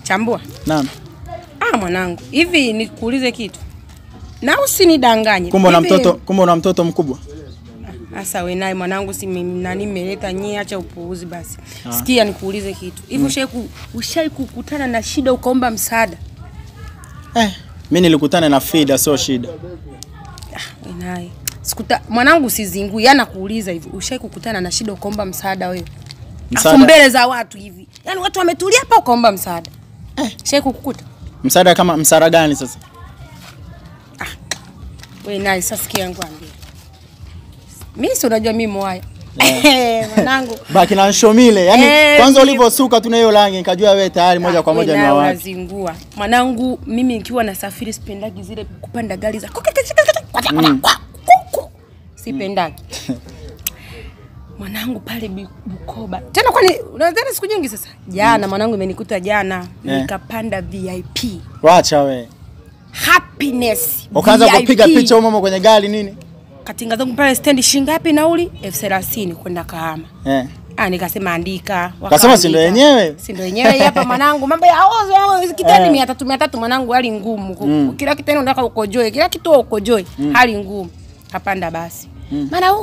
Chambua. Naam. Mwanangu, hivi nikuulize kitu. Na usinidanganye. Kumbe una mtoto mkubwa. Sasa wewe naye mwanangu si nani meleta nyie, acha upuuzi basi. Sikia nikuulize kitu. Hivi ushai kukutana na shida ukaomba msaada? Mimi nilikutana na fida sio shida. Wewe naye. Mwanangu sizingui, yana kuuliza hivi. Ushai kukutana na shida ukaomba msaada wewe? Afu mbele za watu hivi. Yaani watu wametulia hapa ukaomba msaada. Ushai kukukuta? Msaada kama msara gani sasa? Wewe naye sasa sikia ngwambie. Mimi si unajua mimi mwaya. Mwanangu. Baki na nshomile. Yaani kwanza ulivyosuka tu na hiyo rangi nikajua wewe tayari moja kwa moja ni wa wapi. Unazingua. Mwanangu mimi nikiwa nasafiri sipendagi zile kupanda gari za sipendagi. Mwanangu pale Bukoba. Tena kwani unadhani siku nyingi sasa? Jana mwanangu imenikuta jana nikapanda VIP. Wacha wewe. Happiness. Ukaanza kupiga picha huko kwenye gari nini? Katinga zangu pale stand shingapi nauli? 30,000 kwenda Kahama. Nikasema andika. Kasema si ndo yenyewe? Si ndo yenyewe hapa mwanangu. Mambo ya ozo kitani 300 mwanangu hali ngumu. Kila kitani unataka ukojoe, kila kitu ukojoe, hali ngumu. Kapanda basi. Maana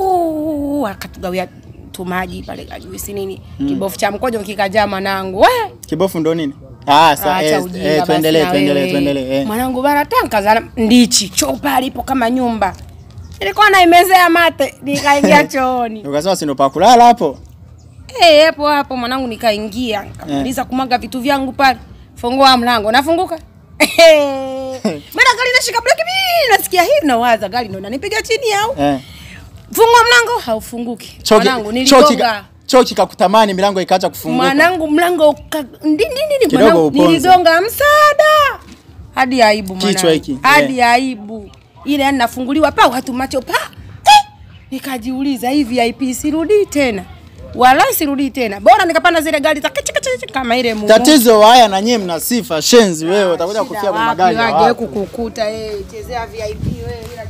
akatugawia tumaji pale juisi nini? Kibofu cha mkojo kikajaa mwanangu. Kibofu ndo nini? Tuendelee. Mwanangu bana tanka ndichi, choo pale ipo kama nyumba. Nilikuwa naimezea mate, nikaingia chooni. Ukasema si ndo pa kulala hapo? Hapo mwanangu nikaingia, nikamaliza kumwaga vitu vyangu pale. Fungua mlango, nafunguka. Mara gari nashika breki mimi nasikia hivi nawaza gari ndo nanipiga chini au? Fungua mlango haufunguki. Mwanangu niligonga. Choki kakutamani milango ikaacha kufunguka. Mwanangu mlango mwanangu niligonga msaada. Hadi aibu mwanangu. Hadi aibu. Ile yani nafunguliwa pa watu macho pa. Nikajiuliza hivi VIP sirudi tena. Wala sirudi tena. Bora nikapanda zile gari za kama ile Mungu. Tatizo haya na nyie mna sifa shenzi wewe utakuja kufia kwa magari. Waje kukukuta chezea VIP wewe ila